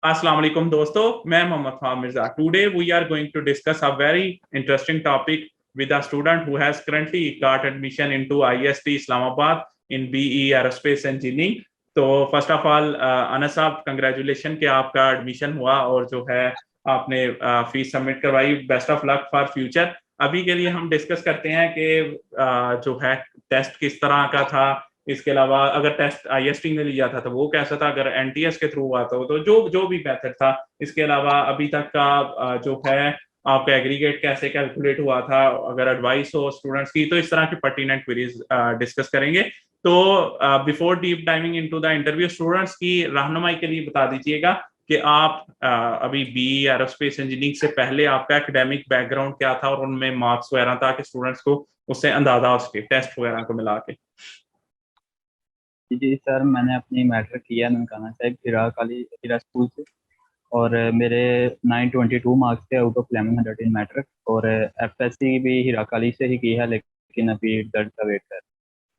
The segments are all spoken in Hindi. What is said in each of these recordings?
Assalamu alaikum दोस्तों, मैं Mohammad Faham Mirza. Today we are going to discuss a very interesting topic with a student who has currently got admission into IST Islamabad in BE Aerospace Engineering. तो फर्स्ट ऑफ ऑल अनस साहब, कंग्रेचुलेशन कि आपका एडमिशन हुआ और जो है आपने फीस सबमिट करवाई. Best of luck for future. अभी के लिए हम डिस्कस करते हैं कि जो है टेस्ट किस तरह का था. इसके अलावा अगर टेस्ट आईएसटी ने लिया था तो वो कैसा था, अगर एनटीएस के थ्रू हुआ तो जो जो भी मेथड था. इसके अलावा अभी तक का जो है आपका एग्रीगेट कैसे कैलकुलेट हुआ था, अगर एडवाइस हो स्टूडेंट्स की, तो इस तरह की पर्टिनेंट क्वेरीज डिस्कस करेंगे. तो before deep diving into the interview, students की रहनुमाई के लिए बता दीजिएगा कि आप अभी बी एरोस्पेस इंजीनियरिंग से पहले आपका एकेडमिक बैकग्राउंड क्या था और उनमें मार्क्स वगैरह था कि स्टूडेंट्स को उससे अंदाजा उसके टेस्ट वगैरह को मिला के. जी सर, मैंने अपनी मैट्रिक किया ननकाना साहिब हिरा स्कूल से, और मेरे 922 मार्क्स थे आउट ऑफ 1100 इन मैट्रिक. और एफएससी भी हिरा काली से ही की है, लेकिन अभी रिजल्ट का वेट कर.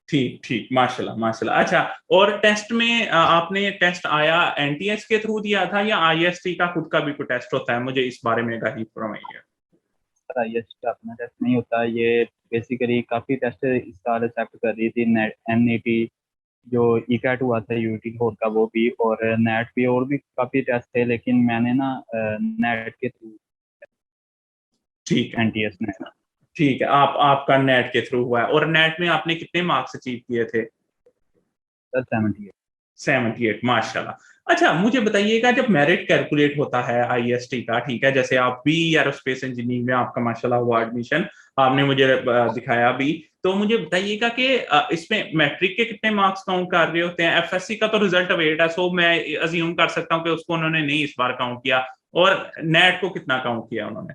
ठीक ठीक, माशाल्लाह माशाल्लाह. अच्छा, और टेस्ट में आपने टेस्ट आया एनटीएस के थ्रू दिया था या आईएसटी का खुद का भी कोई टेस्ट होता है? मुझे इस बारे में आगाही फरमाइए. सर आईएसटी का अपना टेस्ट नहीं होता, ये बेसिकली काफ़ी टेस्ट इस साल एक्सेप्ट कर रही थी. नेट एनईटी जो ईकैट हुआ था यूटी कोड का, वो भी, और नेट भी, और भी काफ़ी टेस्ट थे, लेकिन मैंने ना नेट के थ्रू. ठीक है, एनटीएस में. ठीक है. आपका नेट के थ्रू हुआ है. और नेट में आपने कितने मार्क्स अचीव किए थे? सर 78. 78, माशाल्लाह. अच्छा, मुझे बताइएगा जब मेरिट कैलकुलेट होता है आईएसटी का, ठीक है, जैसे आप बी एरोस्पेस इंजीनियरिंग में आपका माशाल्लाह हुआ एडमिशन, आपने मुझे दिखाया भी, तो मुझे बताइएगा कि इसमें मैट्रिक के कितने मार्क्स काउंट कर रहे होते हैं? एफएससी का तो रिजल्ट अवेट है, सो मैं अज्यूम कर सकता हूँ कि उसको उन्होंने नहीं इस बार काउंट किया. और नेट को कितना काउंट किया उन्होंने?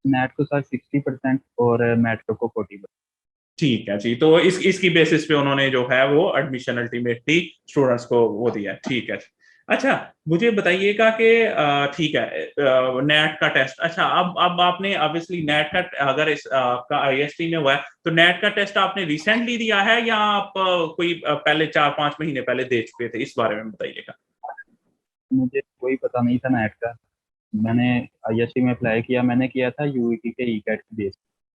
नेट को सर 60% और मेट्रो को 40%. ठीक है जी. तो इसकी बेसिस पे उन्होंने जो है वो एडमिशन अल्टीमेटली स्टूडेंट्स को वो दिया. ठीक है. अच्छा, मुझे बताइएगा कि ठीक है, नेट का टेस्ट. अच्छा, अब आपने ऑब्वियसली नेट का, अगर इस आपका आईएसटी में हुआ है तो नेट का टेस्ट आपने रिसेंटली दिया है या आप कोई पहले 4-5 महीने पहले दे चुके थे? इस बारे में बताइएगा. मुझे कोई पता नहीं था नेट का. मैंने आईएससी में अप्लाई किया, मैंने किया था यूईटी के ईकैट के बेस.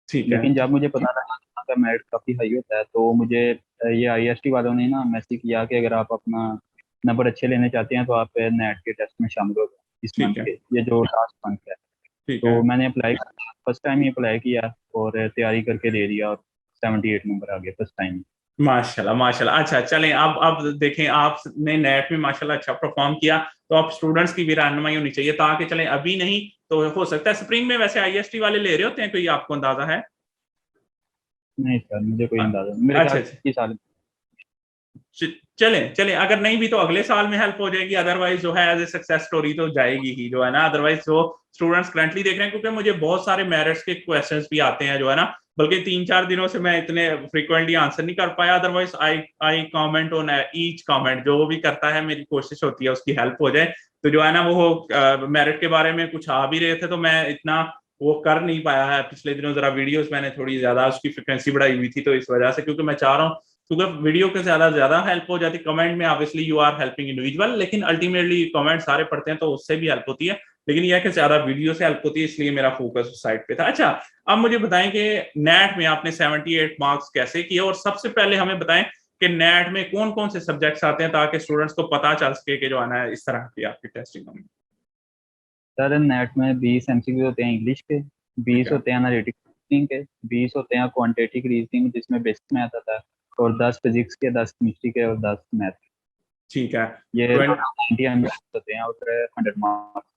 ठीक है. लेकिन जब मुझे पता लगा कि वहाँ का मेरिट काफ़ी हाई होता है, तो मुझे ये आईएसटी वालों ने ना मैसेज किया कि अगर आप अपना नंबर अच्छे लेने चाहते हैं तो आप नेट के टेस्ट में शामिल हो जाए इस मंथ ठीक है. के, ये जो लास्ट मंथ है. ठीक है. तो मैंने अप्लाई फर्स्ट टाइम ही अप्लाई किया और तैयारी करके दे दिया, और 78 नंबर आ गए फर्स्ट टाइम. माशाल्लाह माशाल्लाह. अच्छा, चलें, अब देखें, आपने नेट में माशाल्लाह अच्छा परफॉर्म किया, तो आप स्टूडेंट्स की भी रहनुमाई होनी चाहिए ताकि चलें. अभी नहीं तो हो सकता है स्प्रिंग में वैसे आईएसटी वाले ले रहे होते हैं, कोई आपको अंदाजा है? नहीं सर, मुझे कोई अंदाजा नहीं, मेरे अच्छा ख्याल अच्छा. से इस साल. चले चले, अगर नहीं भी तो अगले साल में हेल्प हो जाएगी. अदरवाइज जो है एज ए सक्सेस स्टोरी तो जाएगी ही जो है ना. अदरवाइज जो स्टूडेंट्स करंटली देख रहे हैं, क्योंकि मुझे बहुत सारे मेरिट्स के क्वेश्चंस भी आते हैं जो है ना, बल्कि 3-4 दिनों से मैं इतने फ्रिक्वेंटली आंसर नहीं कर पाया. Otherwise I I comment on each comment. जो भी करता है मेरी कोशिश होती है उसकी हेल्प हो जाए. तो जो है ना वो मेरिट के बारे में कुछ आ भी रहे थे तो मैं इतना वो कर नहीं पाया है. पिछले दिनों जरा वीडियोस मैंने थोड़ी ज्यादा उसकी फ्रिक्वेंसी बढ़ाई हुई थी, तो इस वजह से, क्योंकि मैं चाह रहा हूँ, क्योंकि वीडियो के ज्यादा हेल्प हो जाती. कमेंट में obviously you are helping individual, लेकिन अल्टीमेटली कमेंट सारे पढ़ते हैं तो उससे भी हेल्प होती है. लेकिन यह कि ज्यादा वीडियो से हेल्प होती है, इसलिए मेरा फोकस उस साइड पे था. अच्छा, अब मुझे बताएं कि नेट में आपने 78 मार्क्स कैसे किए, और सबसे पहले हमें बताएं कि नेट में कौन कौन से सब्जेक्ट्स आते हैं ताकि स्टूडेंट्स को पता चल सके कि जो है ना इस तरह की आपकी टेस्टिंग होगी. सर नेट में 20 एमसीक्यू होते हैं इंग्लिश के, ठीक 20 है. होते हैं एनालिटिक रीजनिंग के, 20 होते हैं क्वांटिटेटिव रीजनिंग जिसमें बेसिक मैथ आता है, और 10 फिजिक्स के, 10 केमिस्ट्री के, और 10 मैथ के. ठीक है. ये 20. 90 होते हैं और 100 मार्क्स.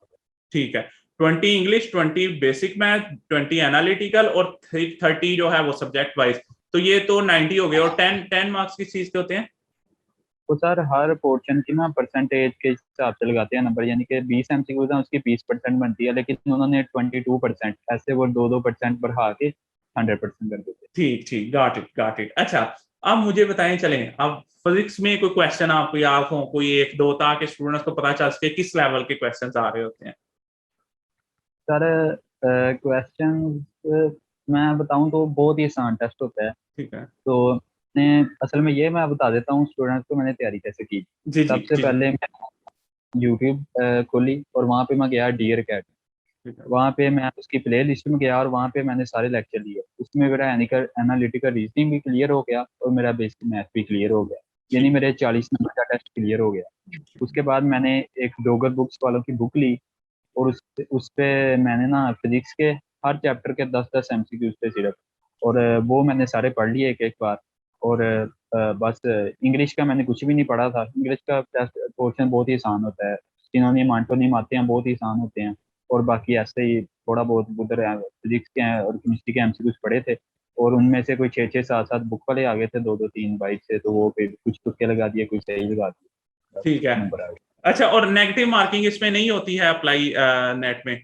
ठीक है. 20 इंग्लिश, 20 बेसिक मैथ, 20 एनालिटिकल, और 30 जो है वो सब्जेक्ट वाइज. तो ये तो 90 हो गए. और 10 मार्क्स किस चीज के होते हैं? तो सर हर पोर्शन की ना परसेंटेज के हिसाब से लगाते हैं नंबर, यानी कि 20 एमसीक्यूज हैं उसकी 20% बनती है, लेकिन उन्होंने 22% ऐसे वो 2% बढ़ा के 100% कर देते हैं. ठीक ठीक, गॉट इट गॉट इट. अच्छा, अब मुझे बताएं, चलें, अब फिजिक्स में कोई क्वेश्चन आपको याद हो, कोई एक दो, ताकि स्टूडेंट्स को पता चल सके किस लेवल के क्वेश्चंस आ रहे होते हैं. सर क्वेश्चन मैं बताऊं तो बहुत ही आसान टेस्ट होता है. ठीक है. तो मैं असल में ये मैं बता देता हूँ स्टूडेंट्स को मैंने तैयारी कैसे की. जी जी सबसे जी जी. पहले यूट्यूब खोली और वहाँ पे मैं गया डियर कैट। वहाँ पे मैं उसकी प्ले लिस्ट में गया और वहाँ पे मैंने सारे लेक्चर लिए। उसमें मेरा एनालिटिकल रीजनिंग भी क्लियर हो गया और मेरा बेसिक मैथ भी क्लियर हो गया, यानी मेरे 40 नंबर का टेस्ट क्लियर हो गया। उसके बाद मैंने एक डोगर बुक्स वालों की बुक ली और उस पे मैंने ना फिजिक्स के हर चैप्टर के 10-10 एमसीक्यूज थे सिर्फ, और वो मैंने सारे पढ़ लिए एक एक बार। और बस इंग्लिश का मैंने कुछ भी नहीं पढ़ा था। इंग्लिश का टेस्ट पोर्शन बहुत ही आसान होता है, सिनोनिम एंटोनिम आते हैं, बहुत ही आसान होते हैं। और बाकी ऐसे ही थोड़ा बहुत उधर फिजिक्स के और केमिस्ट्री के एमसीक्यूज पढ़े थे, और उनमें से कोई 6-6 7-7 बुक वाले आ गए थे, 2-2 3 बाइट से, तो वो फिर कुछ तुक्के लगा दिए, कुछ सही लगा दिए, ठीक है। नंबर आ गए। अच्छा, और नेगेटिव मार्किंग इसमें नहीं होती है अप्लाई नेट में?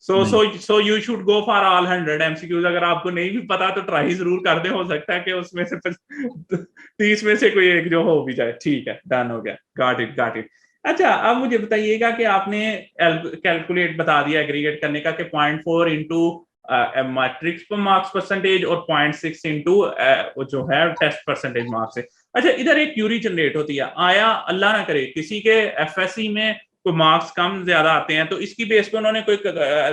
सो नहीं, so so you should go for all 100 MCQs. अगर आपको नहीं भी पता तो ट्राई जरूर कर दे, हो सकता है कि उसमें से 30 में से कोई एक जो हो भी जाए। ठीक है, डन हो गया, गॉट इट गॉट इट। अच्छा, अब मुझे बताइएगा कि आपने कैलकुलेट बता दिया एग्रीगेट करने का कि 0.4 इंटू मैट्रिक्स पर मार्क्स परसेंटेज और 0.6 इंटू जो है टेस्ट परसेंटेज मार्क्स है। अच्छा, इधर एक क्यूरी जनरेट होती है, आया अल्लाह ना करे किसी के एफएससी में कोई मार्क्स कम ज्यादा आते हैं तो इसकी बेस पे उन्होंने कोई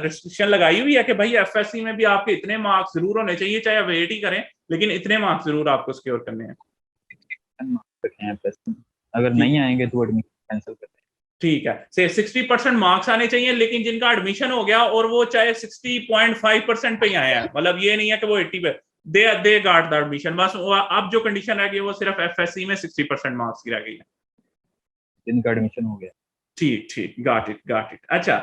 रिस्ट्रिक्शन लगाई हुई है कि भाई एफएससी में भी आपके इतने मार्क्स जरूर होने चाहिए, चाहे आप वेट ही करें, लेकिन इतने मार्क्स जरूर आपको सिक्योर करने हैं? मार्क्स रखे हैं प्लस में, अगर ठीक नहीं है, आएंगे तो एडमिशन कैंसिल कर दें। ठीक है। से 60% मार्क्स आने चाहिए, लेकिन जिनका एडमिशन हो गया और वो चाहे 60.5% पे ही आए हैं, मतलब ये नहीं है कि वो 80 पे, दे गाट द एडमिशन। बस अब जो कंडीशन रह गई वो सिर्फ एफएससी में 60% मार्क्स की रह गई है। जिनका एडमिशन हो गया। ठीक ठीक, गॉट इट गॉट इट। अच्छा,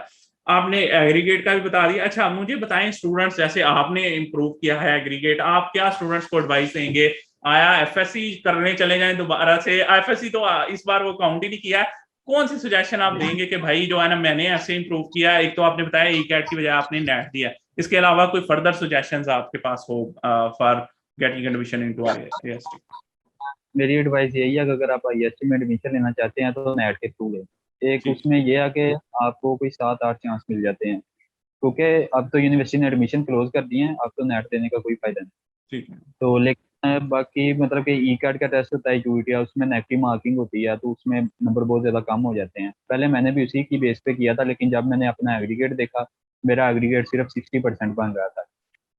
आपने एग्रीगेट का भी बता दिया। अच्छा, मुझे बताएं स्टूडेंट्स, जैसे आपने इम्प्रूव किया है एग्रीगेट, आप क्या स्टूडेंट्स को एडवाइस देंगे? आया एफएससी करने चले जाएं दोबारा से? एफएससी तो इस बार वो काउंट ही नहीं किया। कौन सी सजेशन आप देंगे कि भाई जो है ना, मैंने ऐसे इम्प्रूव किया? एक तो आपने बताया ई कैट की बजाय आपने नेट दिया, इसके अलावा कोई फर्दर सजेशंस आपके पास हो for getting admission into IIST? मेरी एडवाइस यही है कि अगर आप आईएसटी में एडमिशन लेना चाहते हैं तो नेट के थ्रू लें। एक ठीक उसमें यह है कि आपको कोई 7-8 चांस मिल जाते हैं, क्योंकि अब तो यूनिवर्सिटी ने एडमिशन क्लोज कर दिए हैं, अब तो नेट देने का कोई फायदा नहीं। ठीक है। तो लेकिन बाकी मतलब कि ई कार्ड का टेस्ट होता है यूईटी, उसमें नेगेटिव मार्किंग होती है, तो उसमें नंबर बहुत ज़्यादा कम हो जाते हैं। पहले मैंने भी उसी की बेस पे किया था, लेकिन जब मैंने अपना एग्रीगेट देखा, मेरा एग्रीगेट सिर्फ 60% बन रहा था।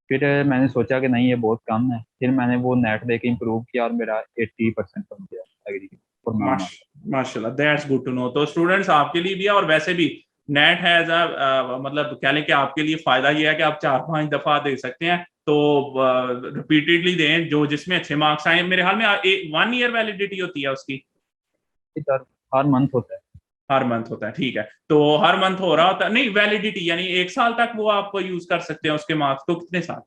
फिर मैंने सोचा कि नहीं, ये बहुत कम है। फिर मैंने वो नेट दे के इम्प्रूव किया और मेरा 80% बन गया एग्रीगेट और नाम आ गया। माशाल्लाह, दैट्स गुड टू नो। तो स्टूडेंट्स आपके लिए भी है, और वैसे भी नेट है एज मतलब कह लें कि आपके लिए फायदा ये है कि आप 4-5 दफा दे सकते हैं, तो रिपीटेडली दें, जो जिसमें अच्छे मार्क्स आए। मेरे हाल में 1 ईयर वैलिडिटी होती है उसकी? हर मंथ होता है। हर मंथ होता है, ठीक है। तो हर मंथ हो रहा होता है? नहीं, वैलिडिटी यानी 1 साल तक वो आप यूज कर सकते हैं उसके मार्क्स, तो कितने साल?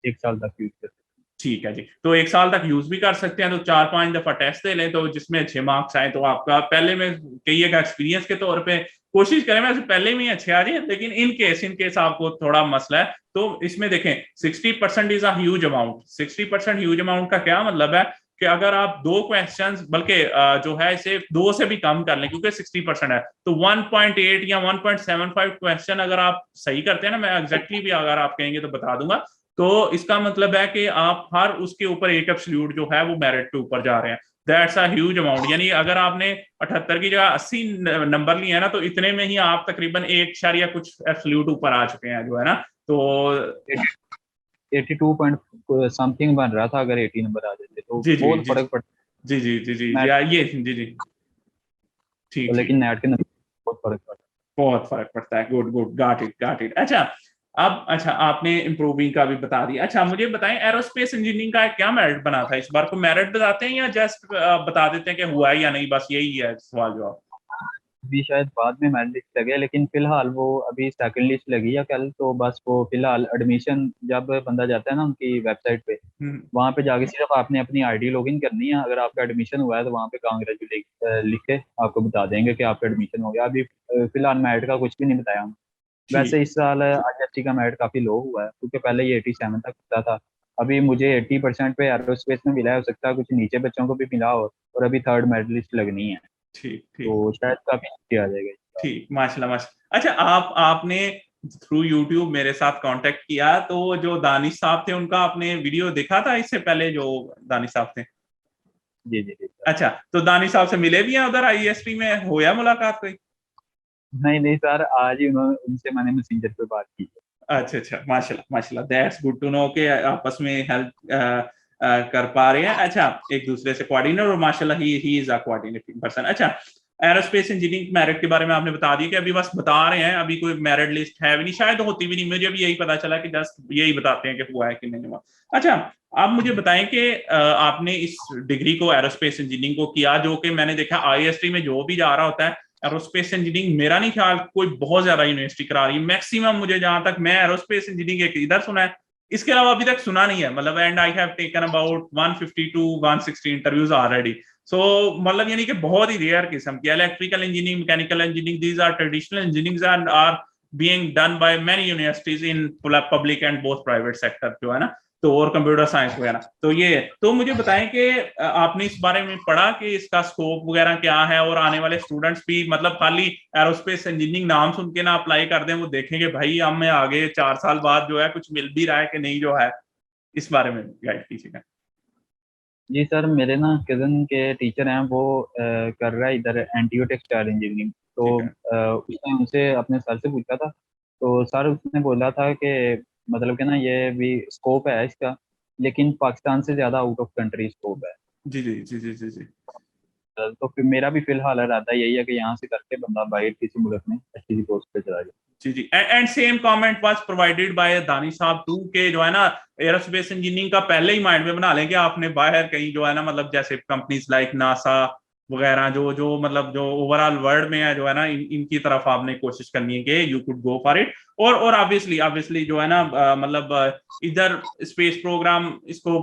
1 साल तक यूज कर सकते ठीक है जी, तो 1 साल तक यूज भी कर सकते हैं। तो 4-5 दफा टेस्ट दे लें, तो जिसमें अच्छे मार्क्स आए तो आपका पहले में कहिएगा एक्सपीरियंस के तौर पे कोशिश करें वैसे पहले में ही अच्छे आ जाए, लेकिन इन केस आपको थोड़ा मसला है तो इसमें देखें 60% is a huge amount. 60% huge amount का क्या मतलब है कि अगर आप 2 क्वेश्चंस, बल्कि जो है इसे 2 से भी कम कर लें, क्योंकि 60% है, तो 1.8 या 1.75 क्वेश्चन अगर आप सही करते हैं ना, मैं एग्जैक्टली भी अगर आप कहेंगे तो बता दूंगा, तो इसका मतलब है कि आप हर उसके ऊपर एक एब्सोल्यूट जो है वो मेरिट के ऊपर जा रहे हैं। That's a huge amount. यानी अगर आपने 78 की जगह 80 नंबर लिए हैं ना, तो इतने में ही आप तकरीबन एक शर या कुछ एब्सोल्यूट ऊपर आ चुके हैं, जो है ना। तो हैं। 82 पॉइंट समथिंग बन रहा था, अगर 80 नंबर आ जाते तो जी जी बहुत जी फर्क पड़ता जी जी जी जी है। या ये जी जी, ठीक ठीक, लेकिन नेट के नंबर बहुत फर्क पड़ता बहुत फर्क पड़ता है। Good good, got it got it. अच्छा, अब अच्छा आपने इम्प्रूविंग का भी बता दिया। अच्छा, मुझे बताएं एरोस्पेस इंजीनियरिंग का क्या मेरिट बना था इस बार? को मेरिट बताते हैं या जस्ट बता देते हैं कि हुआ है या नहीं, बस यही है सवाल जवाब? है। अभी शायद बाद में मेरिट लिस्ट लगे, लेकिन फिलहाल वो अभी सेकंड लिस्ट लगी है कल, तो बस वो फिलहाल एडमिशन जब बंदा जाता है ना उनकी वेबसाइट पे, हम्म, वहाँ पे जाके सिर्फ आपने अपनी आईडी लॉगिन करनी है। अगर आपका एडमिशन हुआ है तो वहाँ पे कांग्रेचुलेट लिख के आपको बता देंगे कि आपका एडमिशन हो गया। अभी फिलहाल मेरिट का कुछ भी नहीं बताया हमें। वैसे ठीक इस साल आईएसटी का मेरिट काफी लो हुआ है, क्योंकि पहले ये 87 तक होता था। अभी मुझे 80% पे एरोस्पेस में मिला है, हो सकता है कुछ नीचे बच्चों को भी मिला हो, और अभी थर्ड मेरिट लिस्ट लगनी है, ठीक ठीक तो शायद काफी नीचे आ जाएगा इस साल। ठीक, माशाल्लाह माशाल्लाह। अच्छा, आपने थ्रू यूट्यूब मेरे साथ कांटेक्ट किया, तो जो दानिश साहब थे उनका आपने वीडियो देखा था इससे पहले, जो दानिश साहब थे? जी जी जी सर। अच्छा, तो दानी साहब से मिले भी हैं उधर आईएसटी में, हो या मुलाकात कोई? नहीं नहीं सर, आज ही उन्होंने उनसे मैंने मैसेंजर पे बात की है। अच्छा अच्छा, माशाल्लाह माशाल्लाह, दैट्स गुड टू नो के आपस में हेल्प कर पा रहे हैं। अच्छा, एक दूसरे से कोऑर्डिनेट, और माशाल्लाह he is a coordinating person. अच्छा, एरोस्पेस इंजीनियरिंग मेरिट के बारे में आपने बता दिया कि अभी बस बता रहे हैं, अभी कोई मेरिट लिस्ट है भी नहीं, शायद होती भी नहीं, मुझे भी यही पता चला कि जस्ट यही बताते हैं कि हुआ है कि नहीं हुआ। अच्छा, आप मुझे बताएं कि आपने इस डिग्री को एरोस्पेस इंजीनियरिंग को किया, जो कि मैंने देखा आईएसटी में जो भी जा रहा होता है एरोस्पेस इंजीनियरिंग, मेरा नहीं ख्याल कोई बहुत ज्यादा यूनिवर्सिटी करा रही है, मैक्सिमम मुझे जहां तक मैं एरोस्पेस इंजीनियरिंग इधर सुना है, इसके अलावा अभी तक सुना नहीं है, मतलब and I have taken about 150 to 160 interviews already. So मतलब यानी कि बहुत ही रेयर किस्म की electrical engineering, mechanical engineering, these are traditional engineering are being done by many universities in public and both private sector जो है ना, तो और कंप्यूटर साइंस वगैरह। तो ये तो मुझे बताएं कि आपने इस बारे में पढ़ा कि इसका स्कोप वगैरह क्या है, और आने वाले स्टूडेंट्स भी मतलब खाली एरोस्पेस इंजीनियरिंग नाम सुन के ना अप्लाई कर दें, वो देखेंगे भाई हमें आगे 4 साल बाद जो है कुछ मिल भी रहा है कि नहीं जो है, इस बारे में गाइड कीजिएगा। जी सर, मेरे ना कज़न के टीचर हैं, वो कर रहा है इधर एनटीयू टेक्सटाइल इंजीनियरिंग। तो ठीक है। उसने उनसे अपने सर से पूछा था, तो सर उसने बोला था कि मतलब कि ना ये भी स्कोप है इसका, लेकिन पाकिस्तान से ज़्यादा आउट ऑफ कंट्री स्कोप है। जी जी जी जी जी जी तो फिर मेरा भी फिलहाल इरादा यही है कि यहाँ से करके बंदा बाहर किसी मुल्क में अच्छी सी पोस्ट पे चला जाए। जी जी, and same comment was provided by Dani साहब टू, के जो है ना एरोस्पेस इंजीनियरिंग का पहले ही माइंड में बना लें कि आपने बाहर कहीं जो है ना, मतलब जैसे कंपनीज लाइक नासा वगैरह जो जो मतलब जो ओवरऑल वर्ल्ड में है जो है ना, इनकी तरफ आपने कोशिश करनी है कि you could go for it. और ऑब्वियसली ऑब्वियसली जो है ना मतलब इधर स्पेस प्रोग्राम इसको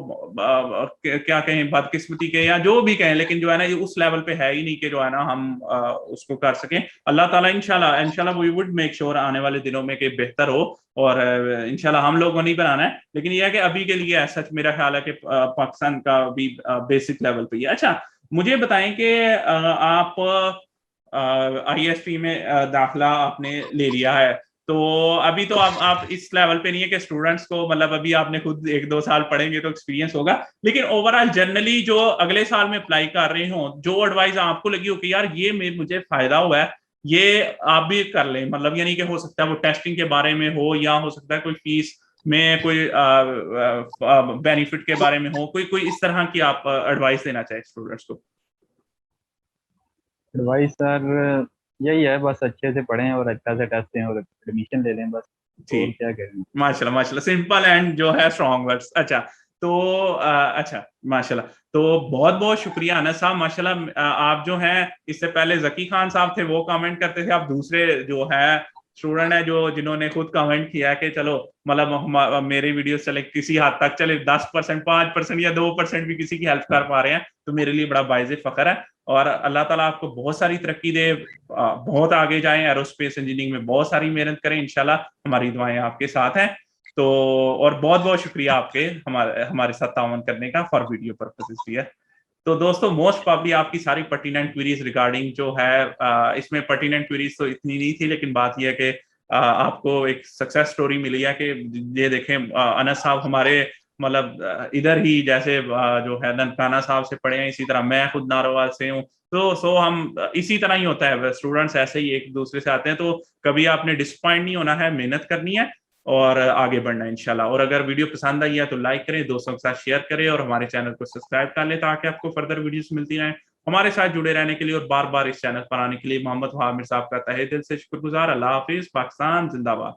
क्या कहें, बदकिस्मती के या जो भी कहें, लेकिन जो है ना ये उस लेवल पे है ही नहीं कि जो है ना हम उसको कर सकें। अल्लाह ताला इंशाल्लाह इंशाल्लाह वी वुड मेक श्योर आने वाले दिनों में कि बेहतर हो, और इंशाल्लाह हम लोगों को नहीं बनाना है, लेकिन यह है कि अभी के लिए ऐसा मेरा ख्याल है कि पाकिस्तान का भी बेसिक लेवल पे ही है। अच्छा, मुझे बताएं कि आप आईएसटी में दाखिला आपने ले लिया है, तो अभी तो आप इस लेवल पे नहीं है कि स्टूडेंट्स को, मतलब अभी आपने खुद 1-2 साल पढ़ेंगे तो एक्सपीरियंस होगा, लेकिन ओवरऑल जनरली जो अगले साल में अप्लाई कर रहे हो, जो एडवाइस आपको लगी हो कि यार ये मुझे फायदा हुआ है, ये आप भी कर लें, मतलब यानी कि हो सकता है वो टेस्टिंग के बारे में हो, या हो सकता है कोई फीस में कोई बेनिफिट के बारे में हो, कोई कोई इस तरह की आप एडवाइस देना चाहे स्टूडेंट्स को। एडवाइस सर यही है, बस अच्छे से पढ़ें और अच्छा से टेस्ट दें और एडमिशन ले लें बस। और ठीक, क्या करें। माशाल्लाह माशाल्लाह, सिंपल एंड जो है स्ट्रॉन्ग वर्ड्स। अच्छा, तो अच्छा माशाल्लाह, तो बहुत बहुत शुक्रिया अनस साहब, माशाल्लाह आप जो हैं, इससे पहले जकी खान साहब थे वो कमेंट करते थे, आप दूसरे जो है स्टूडेंट है जो जिन्होंने खुद कमेंट किया कि चलो मतलब मेरी वीडियो चले किसी हद तक, चले 10%, 5% या 2% भी किसी की हेल्प कर पा रहे हैं, तो मेरे लिए बड़ा बाइज़ फख्र है। और अल्लाह ताला आपको बहुत सारी तरक्की दे, बहुत आगे जाएं, एरोस्पेस इंजीनियरिंग में बहुत सारी मेहनत करें, इंशाल्लाह हमारी दुआएं आपके साथ हैं। तो और बहुत बहुत शुक्रिया आपके हमारे हमारे साथ ताउन करने का फॉर वीडियो पर्पसेस भी है। तो दोस्तों, मोस्ट प्रॉब्ली आपकी सारी पर्टिनेंट क्वेरीज रिगार्डिंग जो है इसमें पर्टिनेंट क्वेरीज तो इतनी नहीं थी, लेकिन बात यह है कि आपको एक सक्सेस स्टोरी मिली है कि ये देखें अनस साहब हमारे मतलब इधर ही जैसे जो है ननकाना साहब से पढ़े हैं, इसी तरह मैं खुद नारोवाल से हूँ, तो सो हम इसी तरह ही होता है, स्टूडेंट्स ऐसे ही एक दूसरे से आते हैं, तो कभी आपने डिसपॉइंट नहीं होना है, मेहनत करनी है और आगे बढ़ना है इंशाल्लाह। और अगर वीडियो पसंद आई है तो लाइक करें, दोस्तों के साथ शेयर करें, और हमारे चैनल को सब्सक्राइब कर लें ताकि आपको फर्दर वीडियोस मिलती रहें। हमारे साथ जुड़े रहने के लिए और बार बार इस चैनल पर आने के लिए मोहम्मद वहाब मिर्जा साहब का तहे दिल से शुक्रगुजार। अल्लाह हाफिज, पाकिस्तान जिंदाबाद।